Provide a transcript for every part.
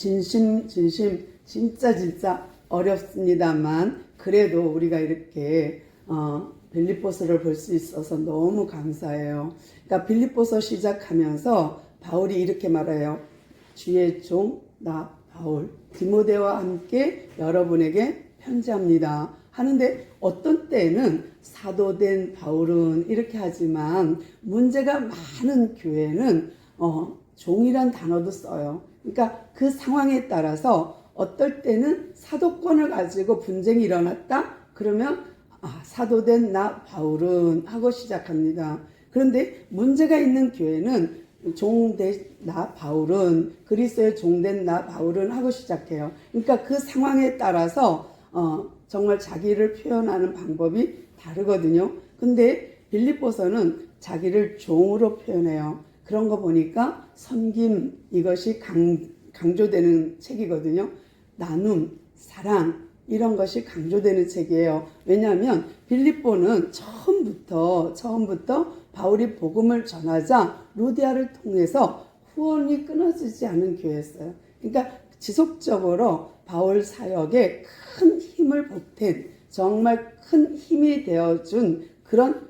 진심 진짜 어렵습니다만 그래도 우리가 이렇게 빌립보서를 볼 수 있어서 너무 감사해요. 그러니까 빌립보서 시작하면서 바울이 이렇게 말해요. 주의 종 나 바울 디모데와 함께 여러분에게 편지합니다 하는데 어떤 때는 사도된 바울은 이렇게 하지만 문제가 많은 교회는 종이란 단어도 써요. 그러니까 그 상황에 따라서 어떨 때는 사도권을 가지고 분쟁이 일어났다 그러면 사도된 나 바울은 하고 시작합니다. 그런데 문제가 있는 교회는 종된 나 바울은 그리스도의 종된 나 바울은 하고 시작해요. 그러니까 그 상황에 따라서 정말 자기를 표현하는 방법이 다르거든요. 근데 빌립보서는 자기를 종으로 표현해요. 그런 거 보니까 섬김 이것이 강조되는 책이거든요. 나눔, 사랑 이런 것이 강조되는 책이에요. 왜냐하면 빌립보는 처음부터 바울이 복음을 전하자 루디아를 통해서 후원이 끊어지지 않은 교회였어요. 그러니까 지속적으로 바울 사역에 큰 힘을 보탠 정말 큰 힘이 되어준 그런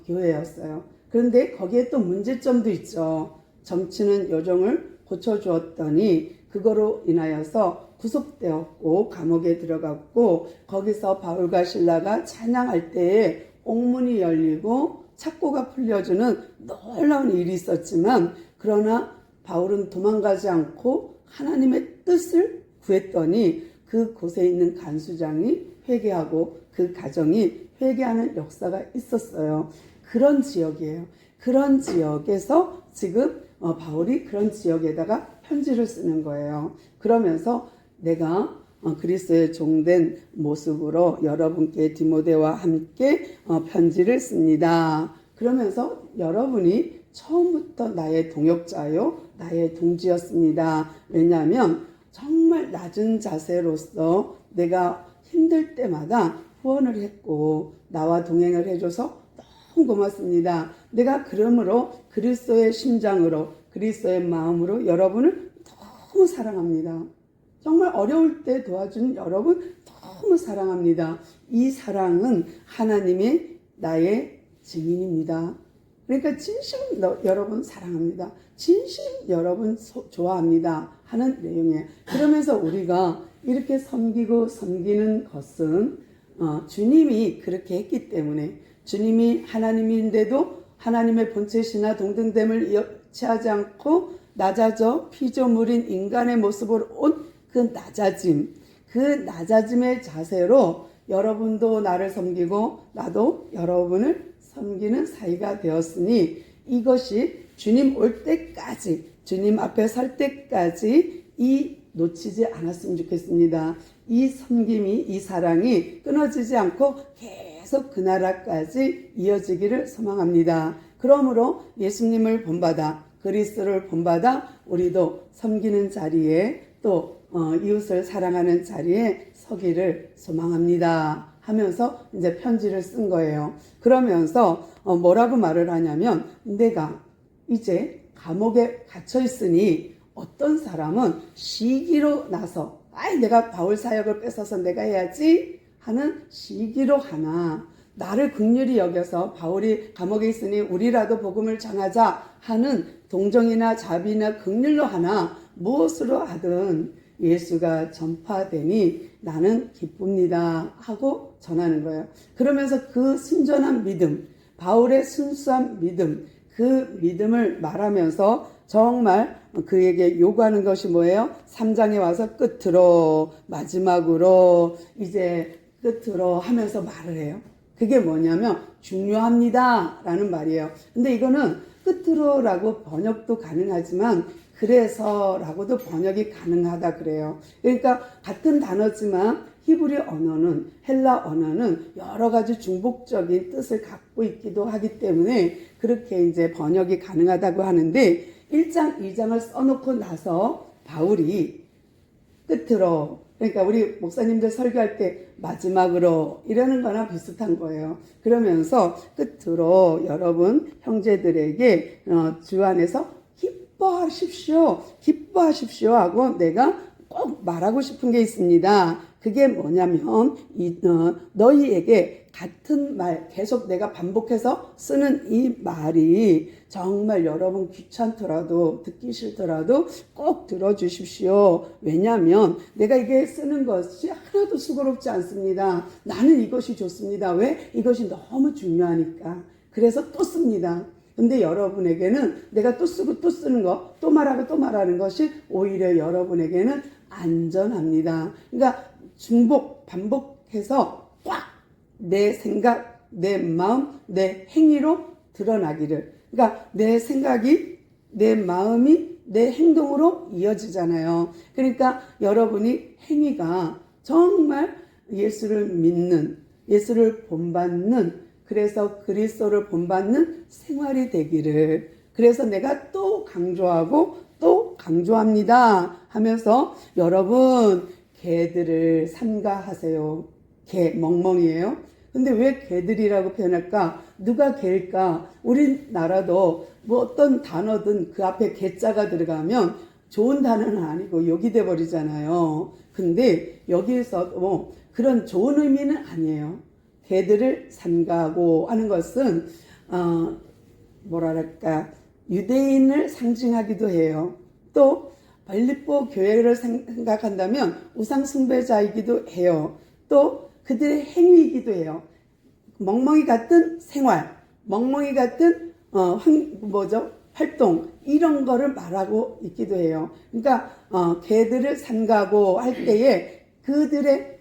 교회였어요. 그런데 거기에 또 문제점도 있죠. 점치는 요정을 고쳐주었더니 그거로 인하여서 구속되었고 감옥에 들어갔고 거기서 바울과 실라가 찬양할 때에 옥문이 열리고 착고가 풀려주는 놀라운 일이 있었지만 그러나 바울은 도망가지 않고 하나님의 뜻을 구했더니 그 곳에 있는 간수장이 회개하고 그 가정이 회개하는 역사가 있었어요. 그런 지역이에요. 그런 지역에서 지금 바울이 그런 지역에다가 편지를 쓰는 거예요. 그러면서 내가 그리스도의 종된 모습으로 여러분께 디모데와 함께 편지를 씁니다. 그러면서 여러분이 처음부터 나의 동역자요, 나의 동지였습니다. 왜냐하면 정말 낮은 자세로서 내가 힘들 때마다 후원을 했고 나와 동행을 해줘서 너무 고맙습니다. 내가 그러므로 그리스도의 심장으로 그리스도의 마음으로 여러분을 너무 사랑합니다. 정말 어려울 때 도와준 여러분 너무 사랑합니다. 이 사랑은 하나님의 나의 증인입니다. 그러니까 진심 여러분 사랑합니다. 진심 여러분 좋아합니다 하는 내용이에요. 그러면서 우리가 이렇게 섬기는 것은 주님이 그렇게 했기 때문에 주님이 하나님인데도 하나님의 본체시나 동등됨을 취하지 않고 낮아져 피조물인 인간의 모습으로 온 그 낮아짐의 자세로 여러분도 나를 섬기고 나도 여러분을 섬기는 사이가 되었으니 이것이 주님 올 때까지 주님 앞에 설 때까지 놓치지 않았으면 좋겠습니다. 이 섬김이 이 사랑이 끊어지지 않고 계속 그 나라까지 이어지기를 소망합니다. 그러므로 예수님을 본받아 그리스도를 본받아 우리도 섬기는 자리에 또 이웃을 사랑하는 자리에 서기를 소망합니다 하면서 이제 편지를 쓴 거예요. 그러면서 뭐라고 말을 하냐면 내가 이제 감옥에 갇혀 있으니 어떤 사람은 시기로 나서 내가 바울 사역을 뺏어서 내가 해야지 하는 시기로 하나 나를 긍휼히 여겨서 바울이 감옥에 있으니 우리라도 복음을 전하자 하는 동정이나 자비나 긍휼로 하나 무엇으로 하든 예수가 전파되니 나는 기쁩니다 하고 전하는 거예요. 그러면서 그 순전한 믿음, 바울의 순수한 믿음, 그 믿음을 말하면서 정말 그에게 요구하는 것이 뭐예요? 3장에 와서 끝으로 마지막으로 이제 끝으로 하면서 말을 해요. 그게 뭐냐면 중요합니다 라는 말이에요. 근데 이거는 끝으로 라고 번역도 가능하지만 그래서 라고도 번역이 가능하다 그래요. 그러니까 같은 단어지만 히브리 언어는 헬라 언어는 여러 가지 중복적인 뜻을 갖고 있기도 하기 때문에 그렇게 이제 번역이 가능하다고 하는데 1장, 2장을 써놓고 나서 바울이 끝으로 그러니까 우리 목사님들 설교할 때 마지막으로 이러는 거나 비슷한 거예요. 그러면서 끝으로 여러분 형제들에게 주 안에서 기뻐하십시오. 기뻐하십시오 하고 내가 꼭 말하고 싶은 게 있습니다. 그게 뭐냐면 너희에게 같은 말 계속 내가 반복해서 쓰는 이 말이 정말 여러분 귀찮더라도 듣기 싫더라도 꼭 들어주십시오. 왜냐하면 내가 이게 쓰는 것이 하나도 수고롭지 않습니다. 나는 이것이 좋습니다. 왜? 이것이 너무 중요하니까. 그래서 또 씁니다. 근데 여러분에게는 내가 또 쓰고 또 쓰는 거, 또 말하고 또 말하는 것이 오히려 여러분에게는 안전합니다. 그러니까 반복해서 꽉 내 생각, 내 마음, 내 행위로 드러나기를. 그러니까 내 생각이, 내 마음이 내 행동으로 이어지잖아요. 그러니까 여러분이 행위가 정말 예수를 믿는, 예수를 본받는, 그래서 그리스도를 본받는 생활이 되기를. 그래서 내가 또 강조하고 또 강조합니다 하면서 여러분 개들을 삼가하세요. 개, 멍멍이에요. 근데 왜 개들이라고 표현할까? 누가 개일까? 우리나라도 뭐 어떤 단어든 그 앞에 개자가 들어가면 좋은 단어는 아니고 욕이 돼버리잖아요. 근데 여기에서 그런 좋은 의미는 아니에요. 개들을 삼가하고 하는 것은 뭐랄까 유대인을 상징하기도 해요. 또 발리보 교회를 생각한다면 우상 숭배자이기도 해요. 또 그들의 행위이기도 해요. 멍멍이 같은 생활, 멍멍이 같은 활동 이런 거를 말하고 있기도 해요. 그러니까 개들을 삼가고 할 때에 그들의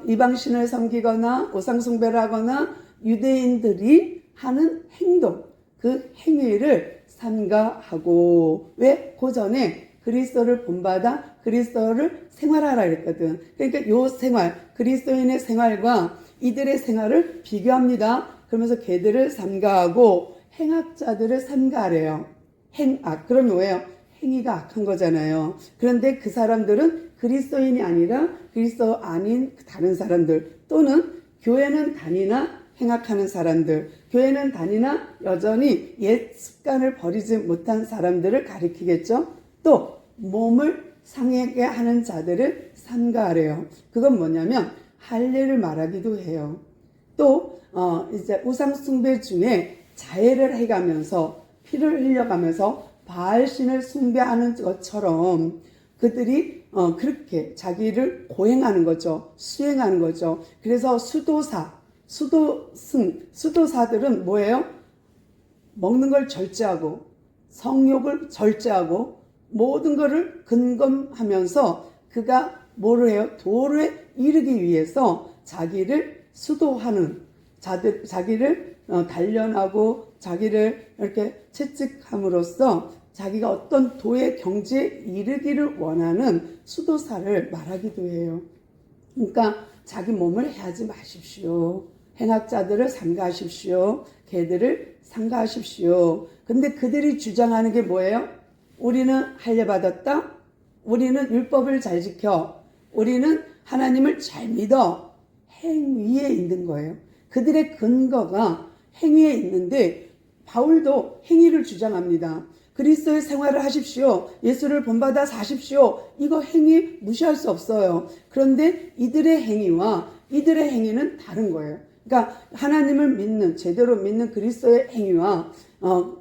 이방신을 섬기거나 우상 숭배를 하거나 유대인들이 하는 행동, 그 행위를 삼가하고 왜? 그 전에 그리스도를 본받아 그리스도를 생활하라 그랬거든. 그러니까 요 생활, 그리스도인의 생활과 이들의 생활을 비교합니다. 그러면서 개들을 삼가하고 행악자들을 삼가하래요. 행악. 그러면 왜요? 행위가 악한 거잖아요. 그런데 그 사람들은 그리스도인이 아니라 그리스도 아닌 다른 사람들 또는 교회는 다니나 행악하는 사람들, 교회는 다니나 여전히 옛 습관을 버리지 못한 사람들을 가리키겠죠. 또 몸을 상하게 하는 자들을 삼가하래요. 그건 뭐냐면 할례를 말하기도 해요. 또 이제 우상 숭배 중에 자해를 해가면서 피를 흘려가면서 바알신을 숭배하는 것처럼 그들이 그렇게 자기를 고행하는 거죠. 수행하는 거죠. 그래서 수도사들은 뭐예요? 먹는 걸 절제하고 성욕을 절제하고 모든 것을 근검하면서 그가 뭐를 해요? 도를 이르기 위해서 자기를 수도하는 자기를 단련하고 자기를 이렇게 채찍함으로써 자기가 어떤 도의 경지에 이르기를 원하는 수도사를 말하기도 해요. 그러니까 자기 몸을 해하지 마십시오. 행악자들을 삼가하십시오. 개들을 삼가하십시오. 근데 그들이 주장하는 게 뭐예요? 우리는 할례 받았다. 우리는 율법을 잘 지켜. 우리는 하나님을 잘 믿어. 행위에 있는 거예요. 그들의 근거가 행위에 있는데 바울도 행위를 주장합니다. 그리스도의 생활을 하십시오. 예수를 본받아 사십시오. 이거 행위 무시할 수 없어요. 그런데 이들의 행위와 이들의 행위는 다른 거예요. 그러니까 하나님을 믿는 제대로 믿는 그리스도의 행위와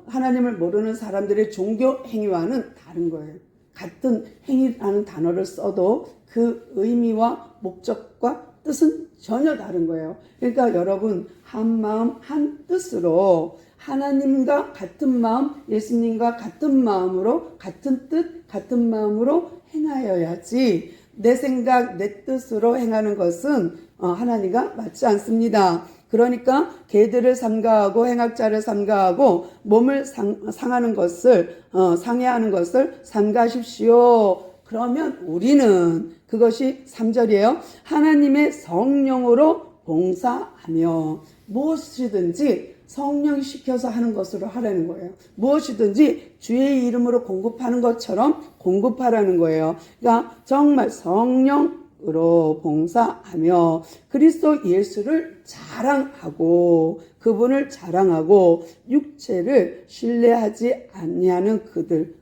하나님을 모르는 사람들의 종교 행위와는 다른 거예요. 같은 행위라는 단어를 써도 그 의미와 목적과 뜻은 전혀 다른 거예요. 그러니까 여러분 한 마음 한 뜻으로 하나님과 같은 마음, 예수님과 같은 마음으로 같은 뜻, 같은 마음으로 행하여야지 내 생각, 내 뜻으로 행하는 것은 하나님과 맞지 않습니다. 그러니까 개들을 삼가하고 행악자를 삼가하고 몸을 상하는 것을 상해하는 것을 삼가하십시오. 그러면 우리는 그것이 3절이에요. 하나님의 성령으로 봉사하며 무엇이든지 성령 시켜서 하는 것으로 하라는 거예요. 무엇이든지 주의 이름으로 공급하는 것처럼 공급하라는 거예요. 그러니까 정말 성령 능력으로 봉사하며 그리스도 예수를 자랑하고 그분을 자랑하고 육체를 신뢰하지 아니하는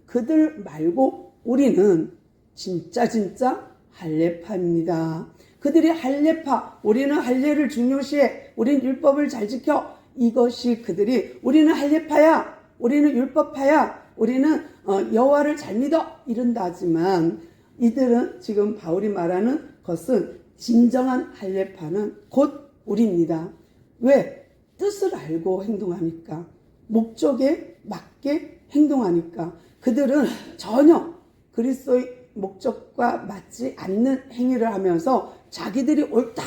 그들 말고 우리는 진짜 할례파입니다. 그들이 할례파, 우리는 할례를 중요시해, 우리는 율법을 잘 지켜. 이것이 그들이 우리는 할례파야, 우리는 율법파야, 우리는 여호와를 잘 믿어 이런다지만 이들은 지금 바울이 말하는 것은 진정한 할례파는 곧 우리입니다. 왜? 뜻을 알고 행동하니까, 목적에 맞게 행동하니까. 그들은 전혀 그리스도의 목적과 맞지 않는 행위를 하면서 자기들이 옳다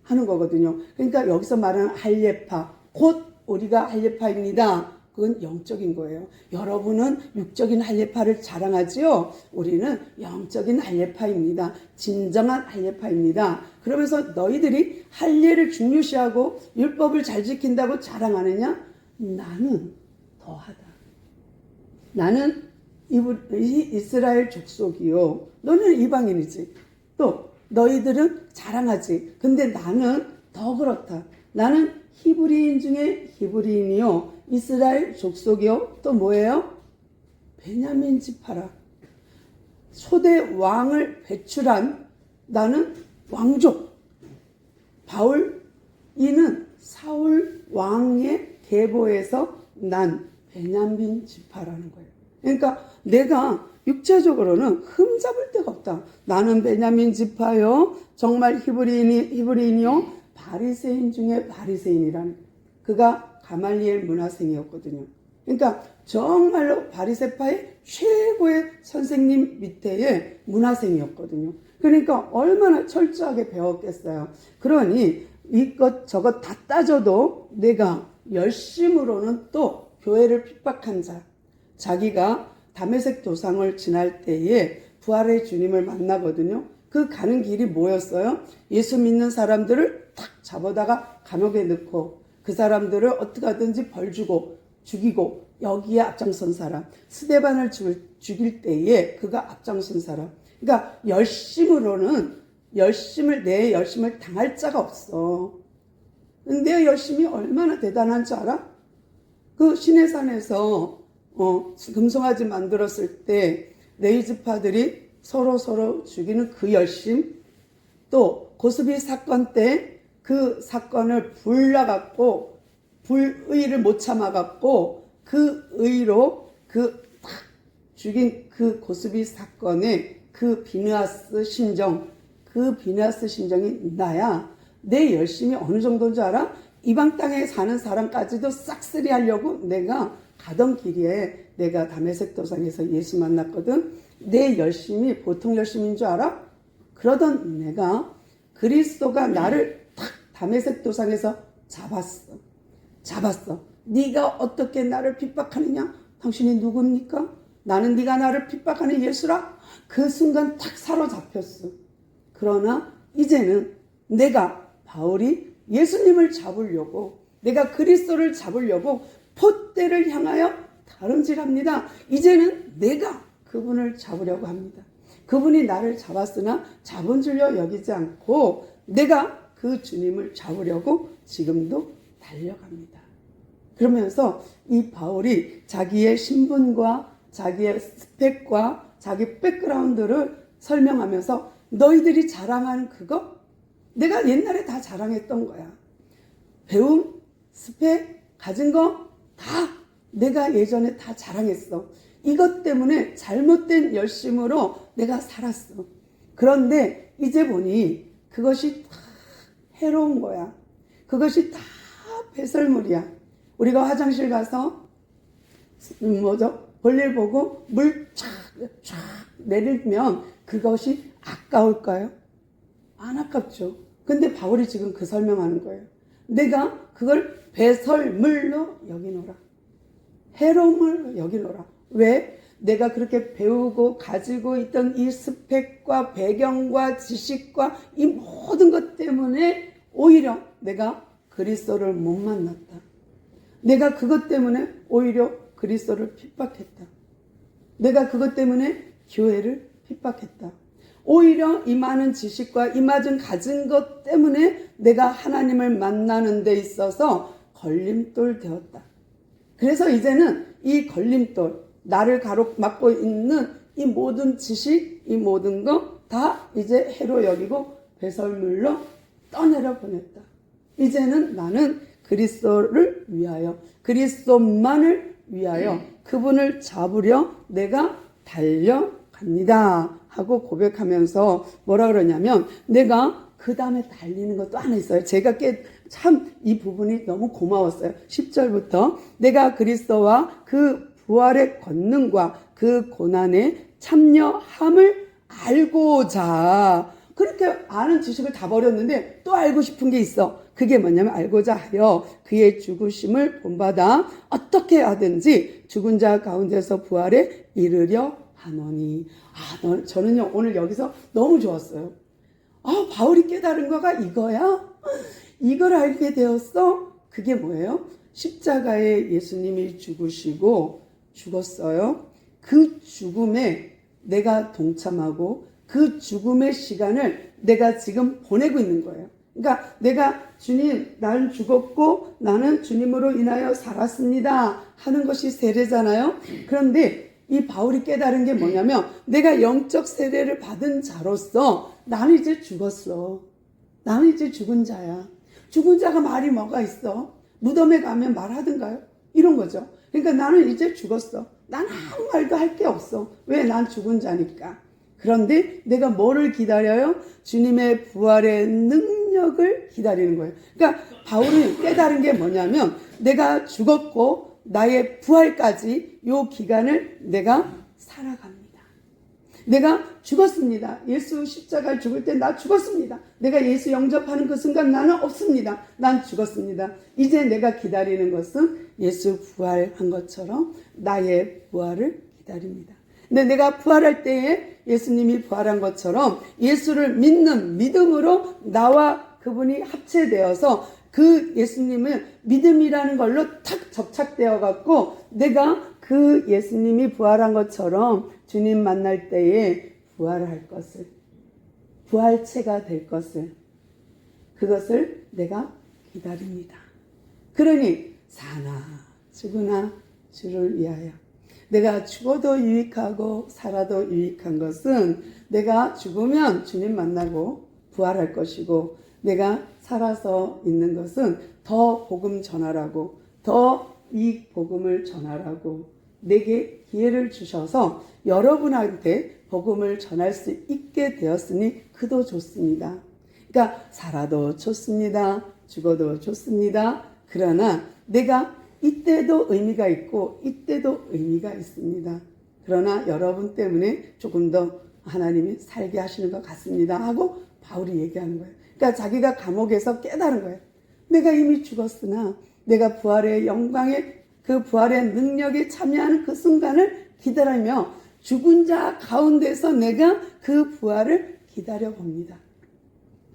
하는 거거든요. 그러니까 여기서 말하는 할례파, 곧 우리가 할례파입니다. 그건 영적인 거예요. 여러분은 육적인 할례파를 자랑하지요. 우리는 영적인 할례파입니다. 진정한 할례파입니다. 그러면서 너희들이 할례를 중요시하고 율법을 잘 지킨다고 자랑하느냐? 나는 더하다. 나는 이스라엘 족속이요. 너는 이방인이지. 또 너희들은 자랑하지. 근데 나는 더 그렇다. 나는 히브리인 중에 히브리인이요. 이스라엘 족속이요. 또 뭐예요? 베냐민 지파라. 초대 왕을 배출한 나는 왕족. 바울 이는 사울 왕의 계보에서 난 베냐민 지파라는 거예요. 그러니까 내가 육체적으로는 흠잡을 데가 없다. 나는 베냐민 지파요. 정말 히브리인이요. 바리새인 중에 바리새인이라는. 그가 가말리엘 문화생이었거든요. 그러니까 정말로 바리새파의 최고의 선생님 밑에의 문화생이었거든요. 그러니까 얼마나 철저하게 배웠겠어요. 그러니 이것 저것 다 따져도 내가 열심으로는 또 교회를 핍박한 자, 자기가 다메섹 도상을 지날 때에 부활의 주님을 만나거든요. 그 가는 길이 뭐였어요? 예수 믿는 사람들을 탁 잡아다가 감옥에 넣고 그 사람들을 어떻게 하든지 벌 주고 죽이고 여기에 앞장선 사람. 스데반을 죽일 때에 그가 앞장선 사람. 그러니까 내 열심을 당할 자가 없어. 내 열심이 얼마나 대단한 줄 알아? 그 시내산에서 금송아지 만들었을 때 레위지파들이 서로 죽이는 그 열심, 또 고스비 사건 때 그 사건을 불나갖고 불의를 못 참아갖고 그 의로 그 딱 죽인 그 고스비 사건의 그 비느하스 심정이 나야. 내 열심이 어느 정도인 줄 알아? 이방 땅에 사는 사람까지도 싹쓸이 하려고 내가 가던 길에 내가 다메섹 도상에서 예수 만났거든. 내 열심이 보통 열심인 줄 알아? 그러던 내가 그리스도가 나를 탁 다메섹 도상에서 잡았어. 네가 어떻게 나를 핍박하느냐? 당신이 누굽니까? 나는 네가 나를 핍박하는 예수라? 그 순간 탁 사로잡혔어. 그러나 이제는 내가 바울이 예수님을 잡으려고, 내가 그리스도를 잡으려고 폿대를 향하여 다름질합니다. 이제는 내가 그분을 잡으려고 합니다. 그분이 나를 잡았으나 잡은 줄로 여기지 않고 내가 그 주님을 잡으려고 지금도 달려갑니다. 그러면서 이 바울이 자기의 신분과 자기의 스펙과 자기 백그라운드를 설명하면서 너희들이 자랑하는 그거 내가 옛날에 다 자랑했던 거야. 배움, 스펙, 가진 거 다 내가 예전에 다 자랑했어. 이것 때문에 잘못된 열심으로 내가 살았어. 그런데 이제 보니 그것이 다 해로운 거야. 그것이 다 배설물이야. 우리가 화장실 가서 볼일 보고 물 쫙 내리면 그것이 아까울까요? 안 아깝죠. 근데 바울이 지금 그 설명하는 거예요. 내가 그걸 배설물로 여기노라. 해로움을 여기노라. 왜? 내가 그렇게 배우고 가지고 있던 이 스펙과 배경과 지식과 이 모든 것 때문에 오히려 내가 그리스도를 못 만났다. 내가 그것 때문에 오히려 그리스도를 핍박했다. 내가 그것 때문에 교회를 핍박했다. 오히려 이 많은 지식과 이 많은 가진 것 때문에 내가 하나님을 만나는 데 있어서 걸림돌 되었다. 그래서 이제는 이 걸림돌, 나를 가로막고 있는 이 모든 지식, 이 모든 거 다 이제 해로 여기고 배설물로 떠내려 보냈다. 이제는 나는 그리스도를 위하여, 그리스도만을 위하여 그분을 잡으려 내가 달려갑니다 하고 고백하면서 뭐라 그러냐면, 내가 그 다음에 달리는 것도 하나 있어요. 제가 참 이 부분이 너무 고마웠어요. 10절부터 내가 그리스도와 그 부활의 권능과 그 고난에 참여함을 알고자. 그렇게 아는 지식을 다 버렸는데 또 알고 싶은 게 있어. 그게 뭐냐면, 알고자 하여 그의 죽으심을 본받아 어떻게 하든지 죽은 자 가운데서 부활에 이르려 하노니. 저는요 오늘 여기서 너무 좋았어요. 바울이 깨달은 거가 이거야? 이걸 알게 되었어? 그게 뭐예요? 십자가에 예수님이 죽으시고 죽었어요. 그 죽음에 내가 동참하고 그 죽음의 시간을 내가 지금 보내고 있는 거예요. 그러니까 내가 주님, 나는 죽었고 나는 주님으로 인하여 살았습니다 하는 것이 세례잖아요. 그런데 이 바울이 깨달은 게 뭐냐면, 내가 영적 세례를 받은 자로서 나는 이제 죽었어. 나는 이제 죽은 자야. 죽은 자가 말이 뭐가 있어? 무덤에 가면 말하든가요? 이런 거죠. 그러니까 나는 이제 죽었어. 난 아무 말도 할 게 없어. 왜? 난 죽은 자니까. 그런데 내가 뭐를 기다려요? 주님의 부활의 능력을 기다리는 거예요. 그러니까 바울이 깨달은 게 뭐냐면, 내가 죽었고 나의 부활까지 요 기간을 내가 살아갑니다. 내가 죽었습니다. 예수 십자가에 죽을 때 나 죽었습니다. 내가 예수 영접하는 그 순간 나는 없습니다. 난 죽었습니다. 이제 내가 기다리는 것은 예수 부활한 것처럼 나의 부활을 기다립니다. 근데 내가 부활할 때에 예수님이 부활한 것처럼 예수를 믿는 믿음으로 나와 그분이 합체되어서 그 예수님은 믿음이라는 걸로 탁 접착되어 갖고, 내가 그 예수님이 부활한 것처럼 주님 만날 때에 부활할 것을, 부활체가 될 것을, 그것을 내가 기다립니다. 그러니 사나 죽으나 주를 위하여. 내가 죽어도 유익하고 살아도 유익한 것은, 내가 죽으면 주님 만나고 부활할 것이고, 내가 살아서 있는 것은 더 복음 전하라고, 더 이 복음을 전하라고 내게 기회를 주셔서 여러분한테 복음을 전할 수 있게 되었으니 그도 좋습니다. 그러니까 살아도 좋습니다. 죽어도 좋습니다. 그러나 내가 이때도 의미가 있고 이때도 의미가 있습니다. 그러나 여러분 때문에 조금 더 하나님이 살게 하시는 것 같습니다 하고 바울이 얘기하는 거예요. 그러니까 자기가 감옥에서 깨달은 거예요. 내가 이미 죽었으나 내가 부활의 영광에, 그 부활의 능력에 참여하는 그 순간을 기다리며 죽은 자 가운데서 내가 그 부활을 기다려 봅니다.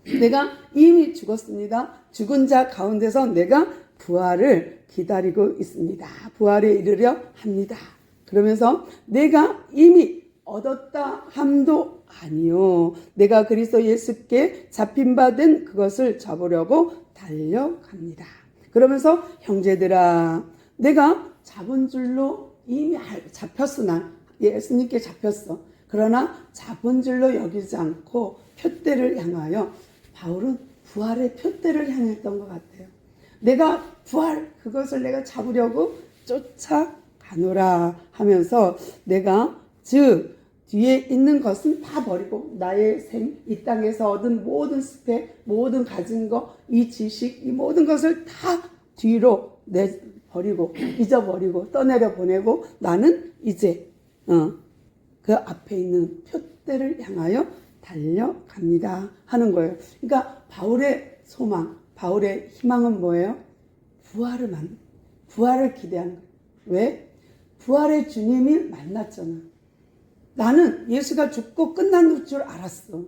내가 이미 죽었습니다. 죽은 자 가운데서 내가 부활을 기다리고 있습니다. 부활에 이르려 합니다. 그러면서 내가 이미 얻었다 함도 아니요, 내가 그리스도 예수께 잡힌 바 된 그것을 잡으려고 달려갑니다. 그러면서 형제들아, 내가 잡은 줄로 이미 잡혔으나, 예수님께 잡혔어. 그러나 잡은 줄로 여기지 않고 표대를 향하여, 바울은 부활의 표대를 향했던 것 같아요. 내가 부활, 그것을 내가 잡으려고 쫓아가노라 하면서, 내가 즉 뒤에 있는 것은 다 버리고, 나의 이 땅에서 얻은 모든 스펙, 모든 가진 거, 이 지식, 이 모든 것을 다 뒤로 버리고, 잊어버리고, 떠내려 보내고, 나는 이제 그 앞에 있는 표대를 향하여 달려갑니다 하는 거예요. 그러니까 바울의 소망, 바울의 희망은 뭐예요? 부활을 기대하는 거예요. 왜? 부활의 주님이 만났잖아. 나는 예수가 죽고 끝난 줄 알았어.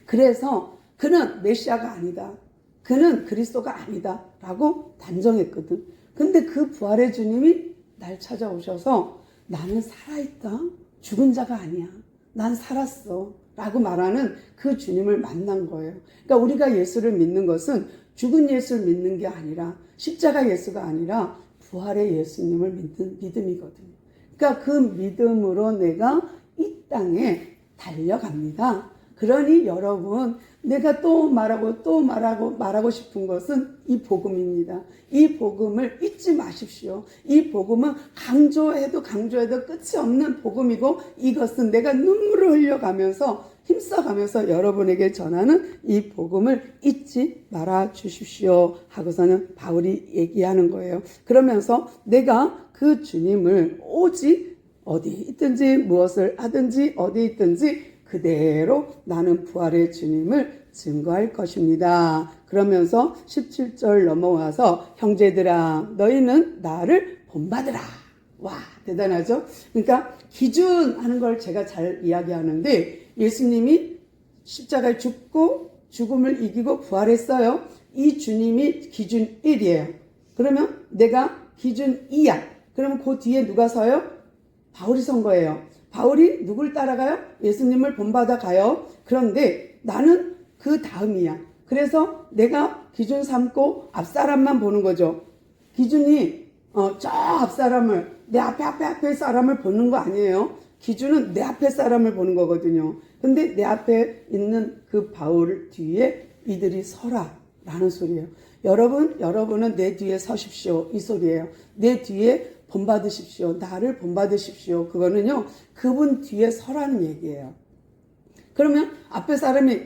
그래서 그는 메시아가 아니다, 그는 그리스도가 아니다 라고 단정했거든. 근데 그 부활의 주님이 날 찾아오셔서, 나는 살아있다, 죽은 자가 아니야, 난 살았어 라고 말하는 그 주님을 만난 거예요. 그러니까 우리가 예수를 믿는 것은 죽은 예수를 믿는 게 아니라 십자가 예수가 아니라 부활의 예수님을 믿는 믿음이거든요. 그러니까 그 믿음으로 내가 이 땅에 달려갑니다. 그러니 여러분, 내가 또 말하고 싶은 것은 이 복음입니다. 이 복음을 잊지 마십시오. 이 복음은 강조해도 끝이 없는 복음이고, 이것은 내가 눈물을 흘려가면서 힘써가면서 여러분에게 전하는 이 복음을 잊지 말아 주십시오 하고서는 바울이 얘기하는 거예요. 그러면서 내가 그 주님을 오직 어디 있든지 무엇을 하든지 어디 있든지 그대로 나는 부활의 주님을 증거할 것입니다. 그러면서 17절 넘어와서 형제들아 너희는 나를 본받으라. 와, 대단하죠? 그러니까 기준하는 걸 제가 잘 이야기하는데, 예수님이 십자가에 죽고 죽음을 이기고 부활했어요. 이 주님이 기준 1이에요. 그러면 내가 기준 2야. 그러면 그 뒤에 누가 서요? 바울이 선 거예요. 바울이 누굴 따라가요? 예수님을 본받아 가요. 그런데 나는 그 다음이야. 그래서 내가 기준 삼고 앞사람만 보는 거죠. 기준이 저 앞사람을, 내 앞에 사람을 보는 거 아니에요. 기준은 내 앞에 사람을 보는 거거든요. 근데 내 앞에 있는 그 바울 뒤에 이들이 서라 라는 소리예요. 여러분은 내 뒤에 서십시오 이 소리예요. 내 뒤에 본받으십시오. 나를 본받으십시오. 그거는요, 그분 뒤에 서라는 얘기예요. 그러면 앞에 사람이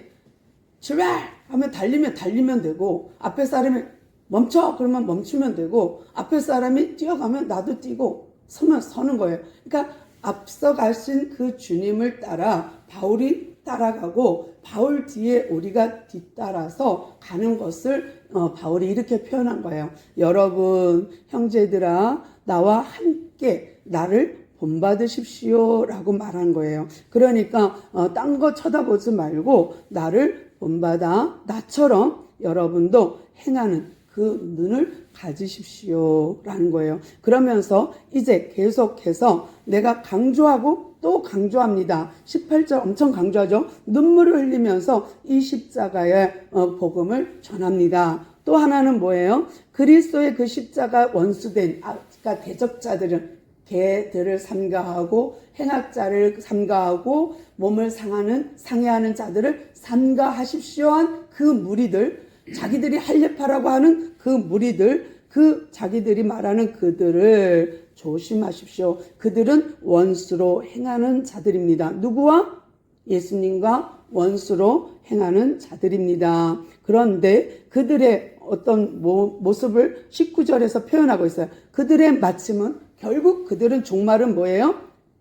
출발! 하면 달리면 되고, 앞에 사람이 멈춰! 그러면 멈추면 되고, 앞에 사람이 뛰어가면 나도 뛰고, 서면 서는 거예요. 그러니까 앞서 가신 그 주님을 따라 바울이 따라가고, 바울 뒤에 우리가 뒤따라서 가는 것을 바울이 이렇게 표현한 거예요. 여러분, 형제들아, 나와 함께 나를 본받으십시오 라고 말한 거예요. 그러니까 딴 거 쳐다보지 말고 나를 본받아 나처럼 여러분도 행하는 그 눈을 가지십시오 라는 거예요. 그러면서 이제 계속해서 내가 강조하고 또 강조합니다. 18절 엄청 강조하죠. 눈물을 흘리면서 이 십자가의 복음을 전합니다. 또 하나는 뭐예요? 그리스도의 그 십자가 원수된, 그러니까 대적자들은 개들을 삼가하고 행악자를 삼가하고 몸을 상해하는 자들을 삼가하십시오 한 그 무리들, 자기들이 할례파라고 하는 그 무리들, 그 자기들이 말하는 그들을 조심하십시오. 그들은 원수로 행하는 자들입니다. 누구와? 예수님과 원수로 행하는 자들입니다. 그런데 그들의 어떤 모습을 19절에서 표현하고 있어요. 그들의 마침은, 결국 그들은 종말은 뭐예요?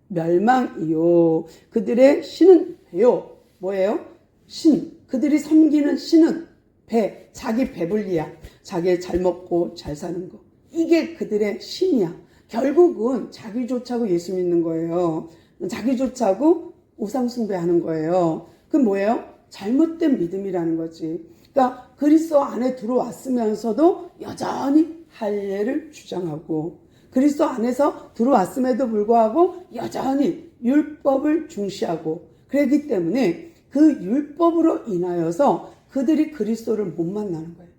멸망이요. 그들의 신은 배요. 뭐예요? 신. 그들이 섬기는 신은 배. 자기 배불리야. 자기 잘 먹고 잘 사는 거. 이게 그들의 신이야. 결국은 자기 좋자고 예수 믿는 거예요. 자기 좋자고 우상 숭배하는 거예요. 그 뭐예요? 잘못된 믿음이라는 거지. 그러니까 그리스도 안에 들어왔으면서도 여전히 할례를 주장하고, 그리스도 안에서 들어왔음에도 불구하고 여전히 율법을 중시하고, 그렇기 때문에 그 율법으로 인하여서 그들이 그리스도를 못 만나는 거예요.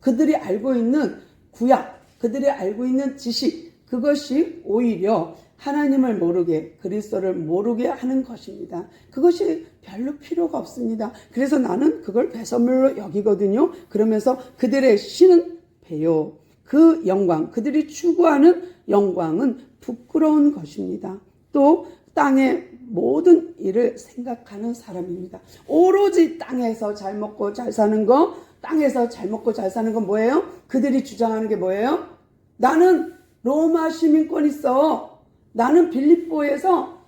그들이 알고 있는 구약, 그들이 알고 있는 지식, 그것이 오히려 하나님을 모르게, 그리스도를 모르게 하는 것입니다. 그것이 별로 필요가 없습니다. 그래서 나는 그걸 배설물로 여기거든요. 그러면서 그들의 신은 배요. 그 영광, 그들이 추구하는 영광은 부끄러운 것입니다. 또 땅의 모든 일을 생각하는 사람입니다. 오로지 땅에서 잘 먹고 잘 사는 거, 땅에서 잘 먹고 잘 사는 건 뭐예요? 그들이 주장하는 게 뭐예요? 나는 로마 시민권 있어. 나는 빌립보에서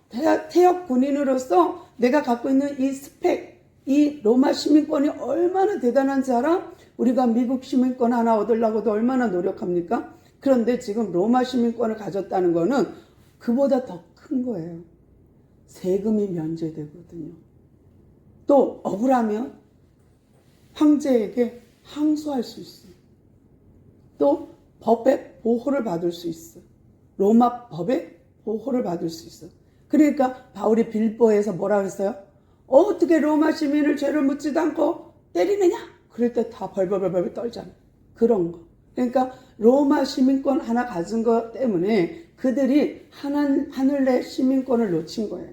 태역 군인으로서 내가 갖고 있는 이 스펙, 이 로마 시민권이 얼마나 대단한지 알아? 우리가 미국 시민권 하나 얻으려고도 얼마나 노력합니까? 그런데 지금 로마 시민권을 가졌다는 거는 그보다 더 큰 거예요. 세금이 면제되거든요. 또 억울하면 황제에게 항소할 수 있어요. 또 법의 보호를 받을 수 있어요. 로마 법의 보호를 받을 수 있어요. 그러니까 바울이 빌보에서 뭐라고 했어요? 어떻게 로마 시민을 죄를 묻지도 않고 때리느냐? 그럴 때 다 벌벌벌벌 떨잖아. 그런 거. 그러니까 로마 시민권 하나 가진 것 때문에 그들이 하늘 내 시민권을 놓친 거예요.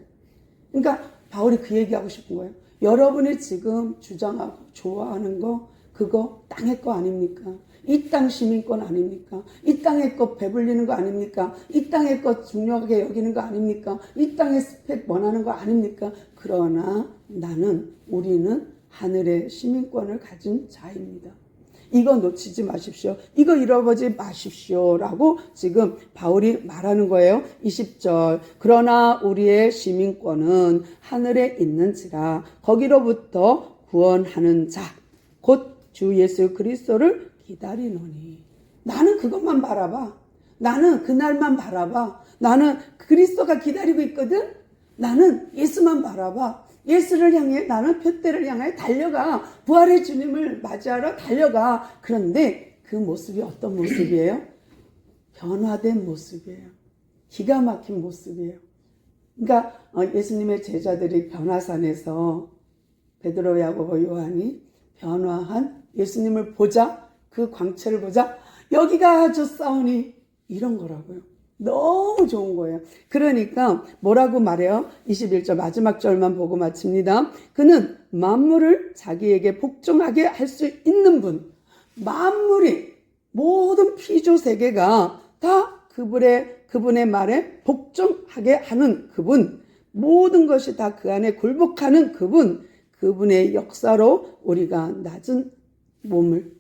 그러니까 바울이 그 얘기하고 싶은 거예요. 여러분이 지금 주장하고 좋아하는 거 그거 땅의 거 아닙니까? 이 땅 시민권 아닙니까? 이 땅의 것 배불리는 거 아닙니까? 이 땅의 것 중요하게 여기는 거 아닙니까? 이 땅의 스펙 원하는 거 아닙니까? 그러나 우리는 하늘의 시민권을 가진 자입니다. 이거 놓치지 마십시오. 이거 잃어버리지 마십시오. 라고 지금 바울이 말하는 거예요. 20절. 그러나 우리의 시민권은 하늘에 있는지라 거기로부터 구원하는 자, 곧 주 예수 그리스도를 기다리노니. 나는 그것만 바라봐. 나는 그날만 바라봐. 나는 그리스도가 기다리고 있거든. 나는 예수만 바라봐. 예수를 향해 나는 표대를 향해 달려가. 부활의 주님을 맞이하러 달려가. 그런데 그 모습이 어떤 모습이에요? 변화된 모습이에요. 기가 막힌 모습이에요. 그러니까 예수님의 제자들이 변화산에서 베드로, 야고보, 요한이 변화한 예수님을 보자, 그 광채를 보자, 여기가 좋사오니, 이런 거라고요. 너무 좋은 거예요. 그러니까 뭐라고 말해요? 21절 마지막 절만 보고 마칩니다. 그는 만물을 자기에게 복종하게 할 수 있는 분. 만물이, 모든 피조 세계가 다 그분의 말에 복종하게 하는 그분. 모든 것이 다 그 안에 굴복하는 그분. 그분의 역사로 우리가 낮은 몸을,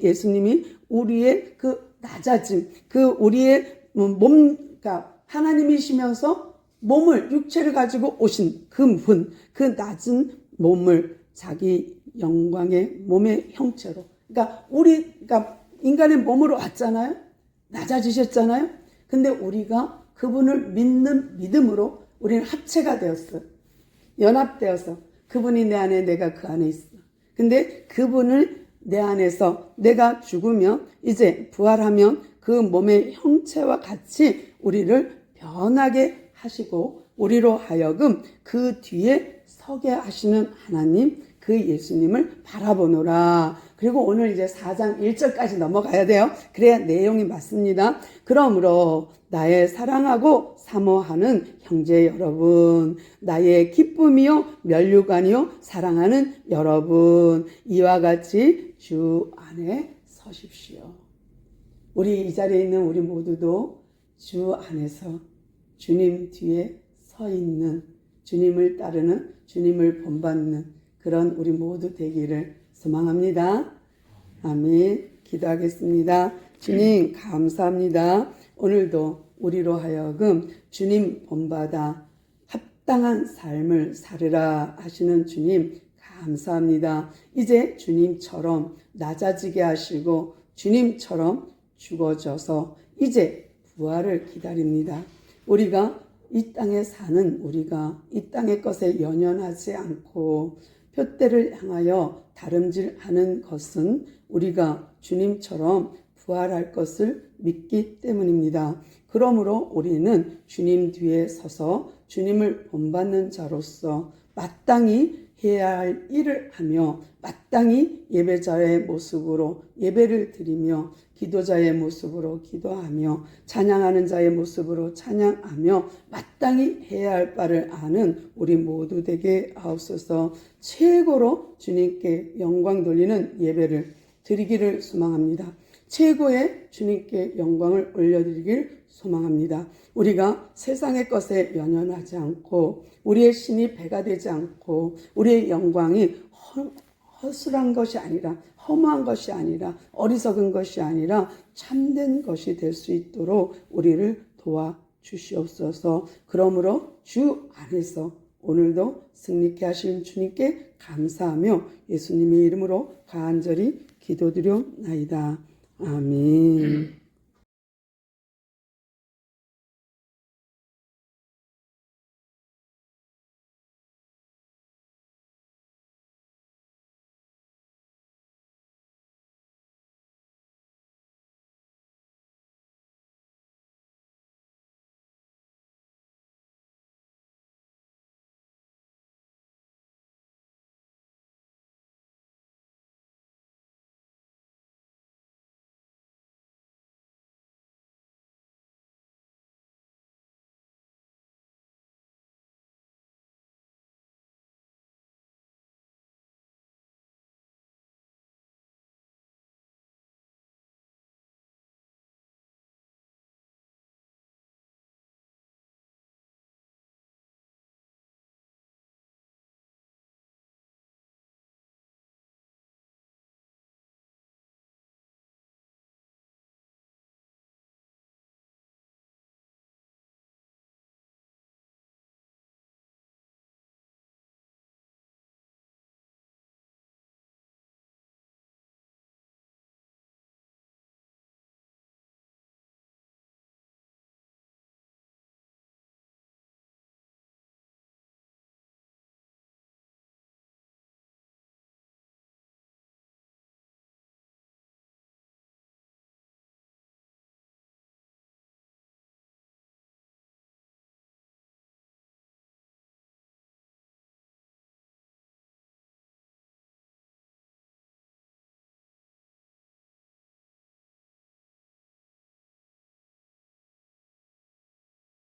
예수님이 우리의 그 낮아짐, 우리의 그러니까 하나님이시면서 육체를 가지고 오신 그분, 그 낮은 몸을 자기 영광의 몸의 형체로, 그러니까 인간의 몸으로 왔잖아요. 낮아지셨잖아요. 근데 우리가 그분을 믿는 믿음으로 우리는 합체가 되었어요. 연합되어서 그분이 내 안에, 내가 그 안에 있어. 근데 그분을 내 안에서 내가 죽으면 이제 부활하면 그 몸의 형체와 같이 우리를 변하게 하시고 우리로 하여금 그 뒤에 서게 하시는 하나님, 그 예수님을 바라보노라. 그리고 오늘 이제 4장 1절까지 넘어가야 돼요. 그래야 내용이 맞습니다. 그러므로 나의 사랑하고 사모하는 형제 여러분, 나의 기쁨이요 면류관이요 사랑하는 여러분, 이와 같이 주 안에 서십시오. 우리 이 자리에 있는 우리 모두도 주 안에서 주님 뒤에 서 있는, 주님을 따르는, 주님을 본받는 그런 우리 모두 되기를 소망합니다. 아멘. 기도하겠습니다. 주님 감사합니다. 오늘도 우리로 하여금 주님 본받아 합당한 삶을 살으라 하시는 주님 감사합니다. 이제 주님처럼 낮아지게 하시고 주님처럼 죽어져서 이제 부활을 기다립니다. 우리가 이 땅에 사는 우리가 이 땅의 것에 연연하지 않고 표대를 향하여 다름질하는 것은 우리가 주님처럼 부활할 것을 믿기 때문입니다. 그러므로 우리는 주님 뒤에 서서 주님을 본받는 자로서 마땅히 해야 할 일을 하며 마땅히 예배자의 모습으로 예배를 드리며 기도자의 모습으로 기도하며 찬양하는 자의 모습으로 찬양하며 마땅히 해야 할 바를 아는 우리 모두 되게 하옵소서. 최고로 주님께 영광 돌리는 예배를 드리기를 소망합니다. 최고의 주님께 영광을 올려드리길 소망합니다. 우리가 세상의 것에 연연하지 않고 우리의 신이 배가 되지 않고 우리의 영광이 허술한 것이 아니라 허무한 것이 아니라 어리석은 것이 아니라 참된 것이 될 수 있도록 우리를 도와주시옵소서. 그러므로 주 안에서 오늘도 승리케 하신 주님께 감사하며 예수님의 이름으로 간절히 기도드려나이다. 아멘.